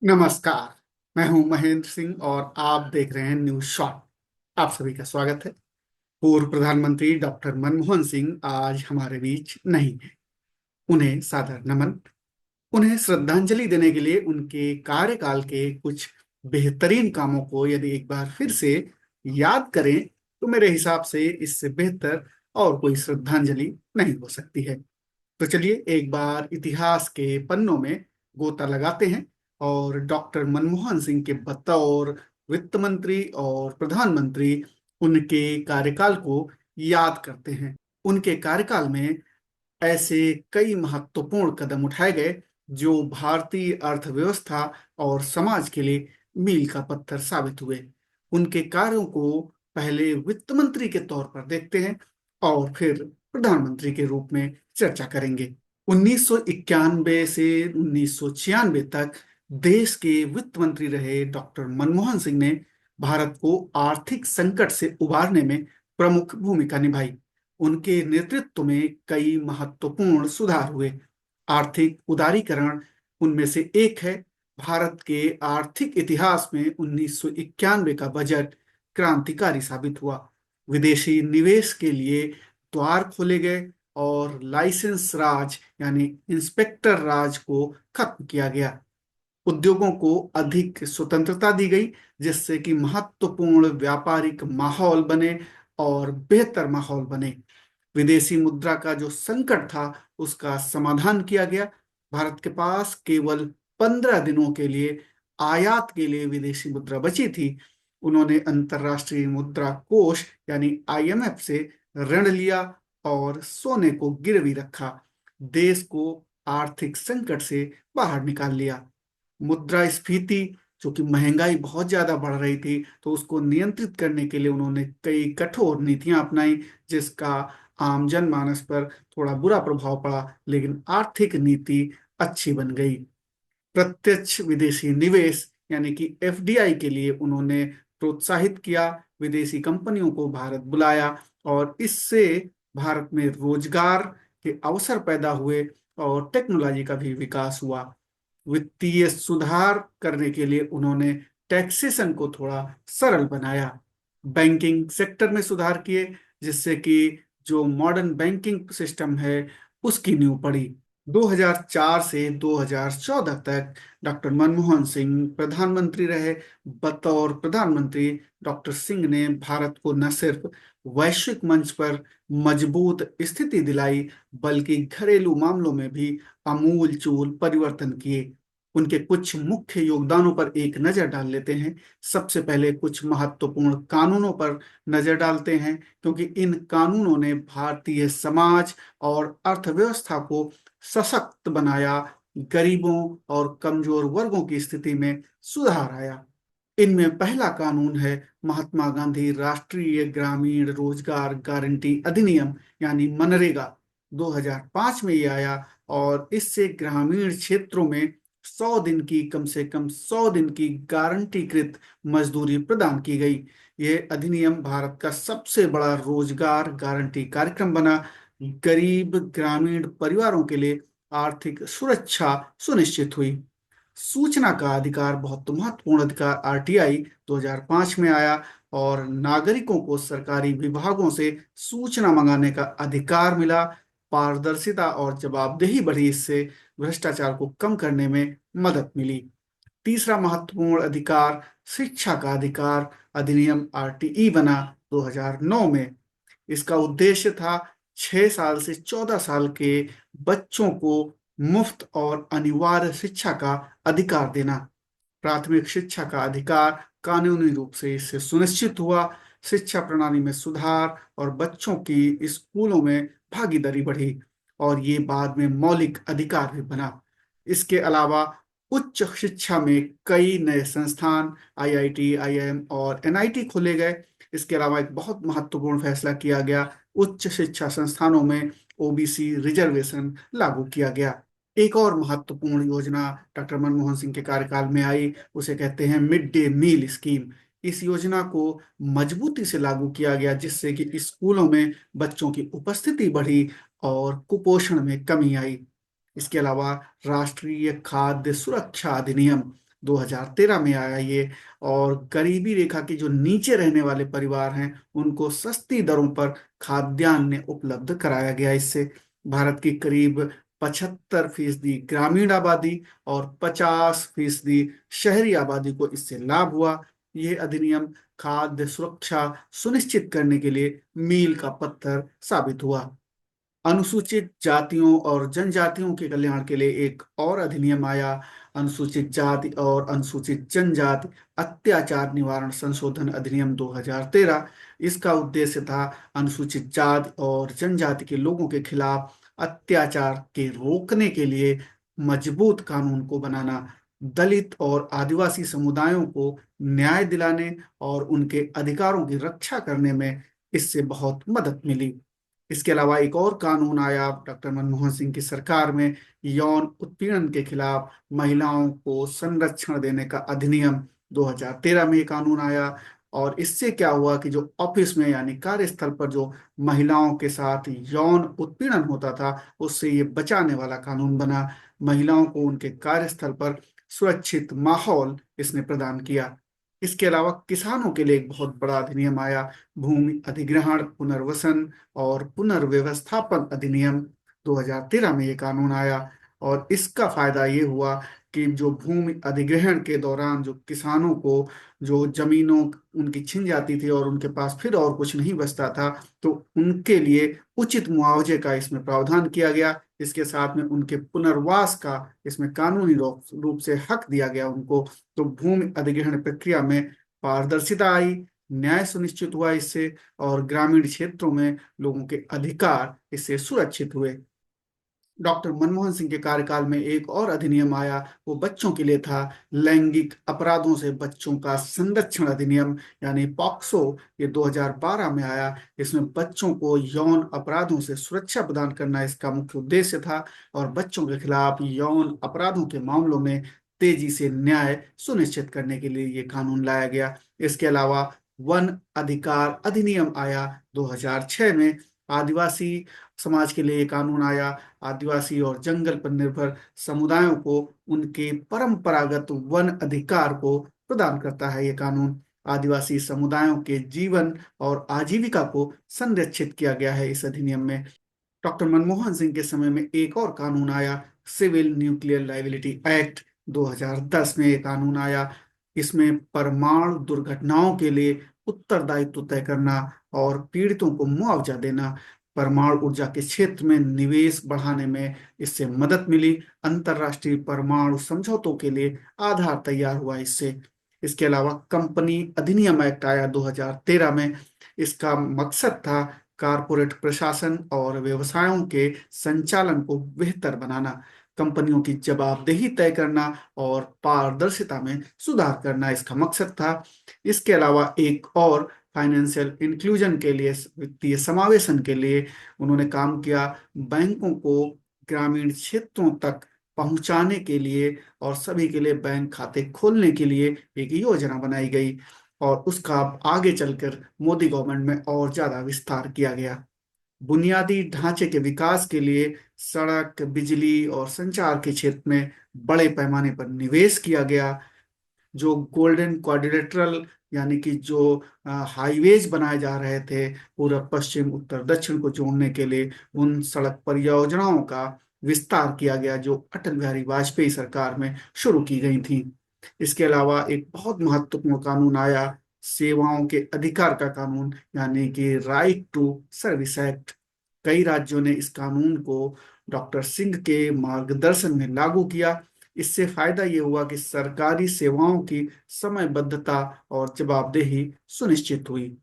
नमस्कार। मैं हूं महेंद्र सिंह और आप देख रहे हैं न्यूज शॉट। आप सभी का स्वागत है। पूर्व प्रधानमंत्री डॉक्टर मनमोहन सिंह आज हमारे बीच नहीं है। उन्हें सादर नमन। उन्हें श्रद्धांजलि देने के लिए उनके कार्यकाल के कुछ बेहतरीन कामों को यदि एक बार फिर से याद करें तो मेरे हिसाब से इससे बेहतर और कोई श्रद्धांजलि नहीं हो सकती है। तो चलिए एक बार इतिहास के पन्नों में गोता लगाते हैं और डॉक्टर मनमोहन सिंह के बतौर वित्त मंत्री और प्रधानमंत्री उनके कार्यकाल को याद करते हैं। उनके कार्यकाल में ऐसे कई महत्वपूर्ण कदम उठाए गए जो भारतीय अर्थव्यवस्था और समाज के लिए मील का पत्थर साबित हुए। उनके कार्यों को पहले वित्त मंत्री के तौर पर देखते हैं और फिर प्रधानमंत्री के रूप में चर्चा करेंगे। 1991 से 1996 तक देश के वित्त मंत्री रहे डॉक्टर मनमोहन सिंह ने भारत को आर्थिक संकट से उबारने में प्रमुख भूमिका निभाई। उनके नेतृत्व में कई महत्वपूर्ण सुधार हुए। आर्थिक उदारीकरण उनमें से एक है। भारत के आर्थिक इतिहास में 1991 का बजट क्रांतिकारी साबित हुआ। विदेशी निवेश के लिए द्वार खोले गए और लाइसेंस राज यानी इंस्पेक्टर राज को खत्म किया गया। उद्योगों को अधिक स्वतंत्रता दी गई जिससे कि महत्वपूर्ण व्यापारिक माहौल बने और बेहतर माहौल बने। विदेशी मुद्रा का जो संकट था उसका समाधान किया गया। भारत के पास केवल 15 दिनों के लिए आयात के लिए विदेशी मुद्रा बची थी। उन्होंने अंतर्राष्ट्रीय मुद्रा कोष यानी आईएमएफ से ऋण लिया और सोने को गिरवी रखा। देश को आर्थिक संकट से बाहर निकाल लिया। मुद्रास्फीति जो कि महंगाई बहुत ज्यादा बढ़ रही थी तो उसको नियंत्रित करने के लिए उन्होंने कई कठोर नीतियां अपनाई जिसका आम जनमानस पर थोड़ा बुरा प्रभाव पड़ा, लेकिन आर्थिक नीति अच्छी बन गई। प्रत्यक्ष विदेशी निवेश यानी कि एफडीआई के लिए उन्होंने प्रोत्साहित किया। विदेशी कंपनियों को भारत बुलाया और इससे भारत में रोजगार के अवसर पैदा हुए और टेक्नोलॉजी का भी विकास हुआ। वित्तीय सुधार करने के लिए उन्होंने टैक्सेशन को थोड़ा सरल बनाया। बैंकिंग सेक्टर में सुधार किए जिससे कि जो मॉडर्न बैंकिंग सिस्टम है उसकी नींव पड़ी। 2004 से 2014 तक डॉक्टर मनमोहन सिंह प्रधानमंत्री रहे। बतौर प्रधानमंत्री डॉक्टर सिंह ने भारत को न सिर्फ वैश्विक मंच पर मजबूत स्थिति दिलाई बल्कि घरेलू मामलों में भी आमूल-चूल परिवर्तन किए। उनके कुछ मुख्य योगदानों पर एक नजर डाल लेते हैं। सबसे पहले कुछ महत्वपूर्ण कानूनों पर नजर डालते हैं क्योंकि इन कानूनों ने भारतीय समाज और अर्थव्यवस्था को सशक्त बनाया। गरीबों और कमजोर वर्गों की स्थिति में सुधार आया। इनमें पहला कानून है महात्मा गांधी राष्ट्रीय ग्रामीण रोजगार गारंटी अधिनियम यानी मनरेगा। 2005 में ये आया और इससे ग्रामीण क्षेत्रों में 100 दिन की कम से कम 100 दिन की गारंटीकृत मजदूरी प्रदान की गई। ये अधिनियम भारत का सबसे बड़ा रोजगार गारंटी कार्यक्रम बना। गरीब ग्रामीण परिवारों के लिए आर्थिक सुरक्षा सुनिश्चित हुई। सूचना का अधिकार बहुत महत्वपूर्ण अधिकार आरटीआई 2005 में आया और नागरिकों को सरकारी विभागों से सूचना मंगाने का अधिकार मिला। पारदर्शिता और जवाबदेही बढ़ी, इससे भ्रष्टाचार को कम करने में मदद मिली। तीसरा महत्वपूर्ण अधिकार शिक्षा का अधिकार अधिनियम आरटीई बना 2009 में। इसका उद्देश्य था 6 साल से 14 साल के बच्चों को मुफ्त और अनिवार्य शिक्षा का अधिकार देना। प्राथमिक शिक्षा का अधिकार कानूनी रूप से इससे सुनिश्चित हुआ। शिक्षा प्रणाली में सुधार और बच्चों की स्कूलों में भागीदारी बढ़ी और ये बाद में मौलिक अधिकार भी बना। इसके अलावा उच्च शिक्षा में कई नए संस्थान आईआईटी, आईआईएम और एनआईटी खोले गए। इसके अलावा एक बहुत महत्वपूर्ण फैसला किया गया, उच्च शिक्षा संस्थानों में ओबीसी रिजर्वेशन लागू किया गया। एक और महत्वपूर्ण योजना डॉक्टर मनमोहन सिंह के कार्यकाल में आई, उसे कहते हैं मिड डे मील स्कीम। इस योजना को मजबूती से लागू किया गया जिससे कि स्कूलों में बच्चों की उपस्थिति बढ़ी और कुपोषण में कमी आई। इसके अलावा राष्ट्रीय खाद्य सुरक्षा अधिनियम 2013 में आया ये। और गरीबी रेखा के जो नीचे रहने वाले परिवार हैं उनको सस्ती दरों पर खाद्यान्न उपलब्ध कराया गया। इससे भारत की करीब 75% ग्रामीण आबादी और 50% शहरी आबादी को इससे लाभ हुआ। ये अधिनियम खाद्य सुरक्षा सुनिश्चित करने के लिए मील का पत्थर साबित हुआ। अनुसूचित जातियों और जनजातियों के कल्याण के लिए एक और अधिनियम आया, अनुसूचित जाति और अनुसूचित जनजाति अत्याचार निवारण संशोधन अधिनियम 2013। इसका उद्देश्य था अनुसूचित जाति और जनजाति के लोगों के खिलाफ अत्याचार के रोकने के लिए मजबूत कानून को बनाना, दलित और आदिवासी समुदायों को न्याय दिलाने और उनके अधिकारों की रक्षा करने में इससे बहुत मदद मिली। इसके अलावा एक और कानून आया डॉक्टर मनमोहन सिंह की सरकार में, यौन उत्पीड़न के खिलाफ महिलाओं को संरक्षण देने का अधिनियम 2013 में ये कानून आया। और इससे क्या हुआ कि जो ऑफिस में यानी कार्यस्थल पर जो महिलाओं के साथ यौन उत्पीड़न होता था उससे ये बचाने वाला कानून बना। महिलाओं को उनके कार्यस्थल पर सुरक्षित माहौल इसने प्रदान किया। इसके अलावा किसानों के लिए एक बहुत बड़ा अधिनियम आया, भूमि अधिग्रहण पुनर्वसन और पुनर्व्यवस्थापन अधिनियम 2013 में ये कानून आया। और इसका फायदा ये हुआ कि जो भूमि अधिग्रहण के दौरान जो किसानों को जो जमीनों उनकी छिन जाती थी और उनके पास फिर और कुछ नहीं बचता था, तो उनके लिए उचित मुआवजे का इसमें प्रावधान किया गया। इसके साथ में उनके पुनर्वास का इसमें कानूनी रूप से हक दिया गया उनको। तो भूमि अधिग्रहण प्रक्रिया में पारदर्शिता आई, न्याय सुनिश्चित हुआ इससे, और ग्रामीण क्षेत्रों में लोगों के अधिकार इससे सुरक्षित हुए। डॉक्टर मनमोहन सिंह के कार्यकाल में एक और अधिनियम आया, वो बच्चों के लिए था, लैंगिक अपराधों से बच्चों का संरक्षण अधिनियम यानी पॉक्सो। ये 2012 में आया। इसमें बच्चों को यौन अपराधों से सुरक्षा प्रदान करना इसका मुख्य उद्देश्य था और बच्चों के खिलाफ यौन अपराधों के मामलों में तेजी से न्याय सुनिश्चित करने के लिए ये कानून लाया गया। इसके अलावा वन अधिकार अधिनियम आया 2006 में। आदिवासी समाज के लिए ये कानून आया। आदिवासी और जंगल पर निर्भर समुदायों को उनके परंपरागत वन अधिकार को प्रदान करता है ये कानून। आदिवासी समुदायों के जीवन और आजीविका को संरक्षित किया गया है इस अधिनियम में। डॉक्टर मनमोहन सिंह के समय में एक और कानून आया, सिविल न्यूक्लियर लाइबिलिटी एक्ट 2010 में एक कानून आया। इसमें परमाणु दुर्घटनाओं के लिए उत्तरदायित्व तय करना और पीड़ितों को मुआवजा देना, परमाणु ऊर्जा के क्षेत्र में निवेश बढ़ाने में इससे मदद मिली। अंतर्राष्ट्रीय परमाणु समझौतों के लिए आधार तैयार हुआ इससे। इसके अलावा कंपनी अधिनियम एक्ट आया 2013 में। इसका मकसद था कारपोरेट प्रशासन और व्यवसायों के संचालन को बेहतर बनाना, कंपनियों की जवाबदेही तय करना और पारदर्शिता में सुधार करना इसका मकसद था। इसके अलावा एक और फाइनेंशियल इंक्लूजन के लिए, वित्तीय समावेशन के लिए उन्होंने काम किया। बैंकों को ग्रामीण क्षेत्रों तक पहुंचाने के लिए और सभी के लिए बैंक खाते खोलने के लिए एक योजना बनाई गई और उसका आगे चलकर मोदी गवर्नमेंट में और ज्यादा विस्तार किया गया। बुनियादी ढांचे के विकास के लिए सड़क, बिजली और संचार के क्षेत्र में बड़े पैमाने पर निवेश किया गया। जो गोल्डन क्वाड्रिलेटरल यानी कि जो हाईवेज बनाए जा रहे थे पूर्व पश्चिम उत्तर दक्षिण को जोड़ने के लिए, उन सड़क परियोजनाओं का विस्तार किया गया जो अटल बिहारी वाजपेयी सरकार में शुरू की गई थी। इसके अलावा एक बहुत महत्वपूर्ण कानून आया, सेवाओं के अधिकार का कानून यानी कि राइट टू सर्विस एक्ट। कई राज्यों ने इस कानून को डॉक्टर सिंह के मार्गदर्शन में लागू किया। इससे फायदा ये हुआ कि सरकारी सेवाओं की समयबद्धता और जवाबदेही सुनिश्चित हुई।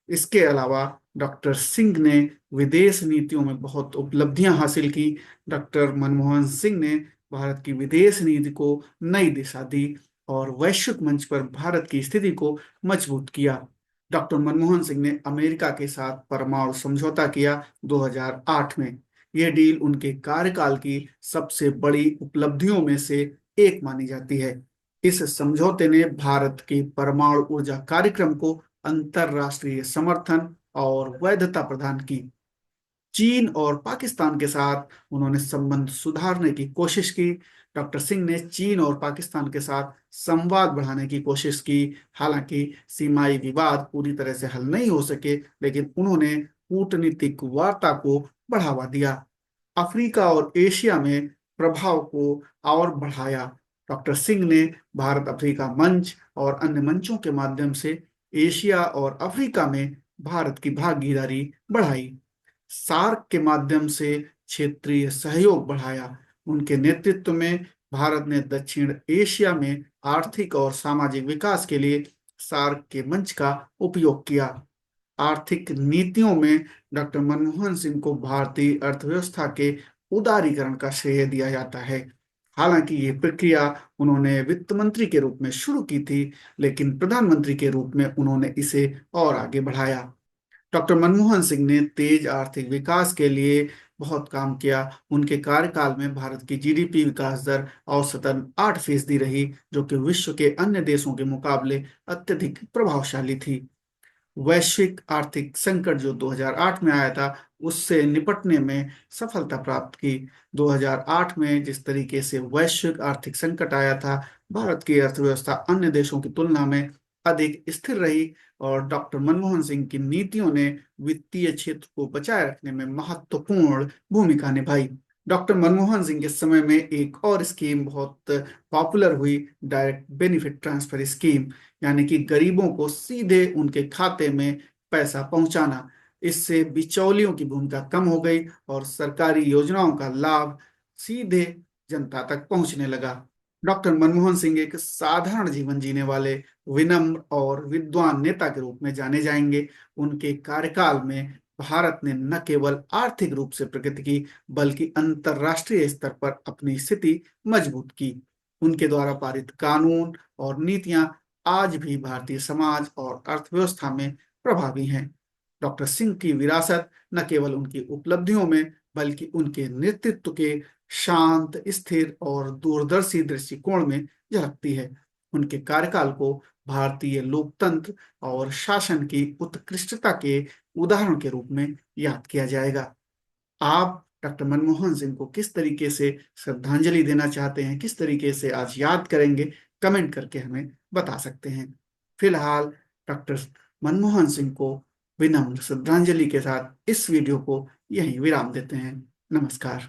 इसके अलावा डॉक्टर सिंह ने विदेश नीतियों में बहुत उपलब्धियां हासिल की। डॉक्टर मनमोहन सिंह ने भारत की विदेश नीति को नई दिशा दी और वैश्विक मंच पर भारत की स्थिति को मजबूत किया। डॉक्टर मनमोहन सिंह ने अमेरिका के साथ परमाणु समझौता किया 2008 में। यह डील उनके कार्यकाल की सबसे बड़ी उपलब्धियों में से एक मानी जाती है। इस समझौते ने भारत के परमाणु ऊर्जा कार्यक्रम को अंतरराष्ट्रीय समर्थन और वैधता प्रदान की। चीन और पाकिस्तान के साथ उन्होंने संबंध सुधारने की कोशिश की। डॉक्टर सिंह ने चीन और पाकिस्तान के साथ संवाद बढ़ाने की कोशिश की। हालांकि सीमाई विवाद पूरी तरह से हल नहीं हो सके, लेकिन उन्होंने कूटनीतिक वार्ता को बढ़ावा दिया। अफ्रीका और एशिया में प्रभाव को और बढ़ाया। डॉक्टर सिंह ने भारत अफ्रीका मंच और अन्य मंचों के माध्यम से एशिया और अफ्रीका में भारत की भागीदारी बढ़ाई। सार्क के माध्यम से क्षेत्रीय सहयोग बढ़ाया। उनके नेतृत्व में भारत ने दक्षिण एशिया में आर्थिक और सामाजिक विकास के लिए सार्क के मंच का उपयोग किया। आर्थिक नीतियों में डॉक्टर मनमोहन सिंह को भारतीय अर्थव्यवस्था के उदारीकरण का श्रेय दिया जाता है। हालांकि ये प्रक्रिया उन्होंने वित्त मंत्री के रूप में शुरू की थी, लेकिन प्रधानमंत्री के रूप में उन्होंने इसे और आगे बढ़ाया। डॉक्टर मनमोहन सिंह ने तेज आर्थिक विकास के लिए बहुत काम किया। उनके कार्यकाल में भारत की जीडीपी विकास दर औसतन 8% रही, जो कि विश्व के अन्य देशों के मुकाबले अत्यधिक प्रभावशाली थी। वैश्विक आर्थिक संकट जो 2008 में आया था, उससे निपटने में सफलता प्राप्त की। 2008 में जिस तरीके से वैश्विक आर्थिक संकट आया था, भारत की अर्थव्यवस्था अन्य देशों की तुलना में अधिक स्थिर रही और डॉक्टर मनमोहन सिंह की नीतियों ने वित्तीय क्षेत्र को बचाए रखने में महत्वपूर्ण भूमिका निभाई। डॉक्टर मनमोहन सिंह के समय में एक और स्कीम बहुत पॉपुलर हुई, डायरेक्ट बेनिफिट ट्रांसफर स्कीम, यानी कि गरीबों को सीधे उनके खाते में पैसा पहुंचाना। इससे बिचौलियों की भूमिका कम हो गई और सरकारी योजनाओं का लाभ सीधे जनता तक पहुंचने लगा। डॉक्टर मनमोहन सिंह एक साधारण जीवन जीने वाले विनम्र और विद्वान नेता के रूप में जाने जाएंगे। उनके कार्यकाल में भारत ने न केवल आर्थिक रूप से प्रगति की, बल्कि अंतर्राष्ट्रीय स्तर पर अपनी स्थिति मजबूत की। उनके द्वारा पारित कानून और नीतियां आज भी भारतीय समाज और अर्थव्यवस्था में प्रभावी हैं। डॉक्टर सिंह की विरासत न केवल उनकी उपलब्धियों में, बल्कि उनके नेतृत्व के शांत, स्थिर और दूरदर्शी दृष्टिकोण में झलकती है। उनके कार्यकाल को भारतीय लोकतंत्र और शासन की उत्कृष्टता के उदाहरण के रूप में याद किया जाएगा। आप डॉक्टर मनमोहन सिंह को किस तरीके से श्रद्धांजलि देना चाहते हैं, किस तरीके से आज याद करेंगे, कमेंट करके हमें बता सकते हैं। फिलहाल डॉक्टर मनमोहन सिंह को विनम्र श्रद्धांजलि के साथ इस वीडियो को यहीं विराम देते हैं। नमस्कार।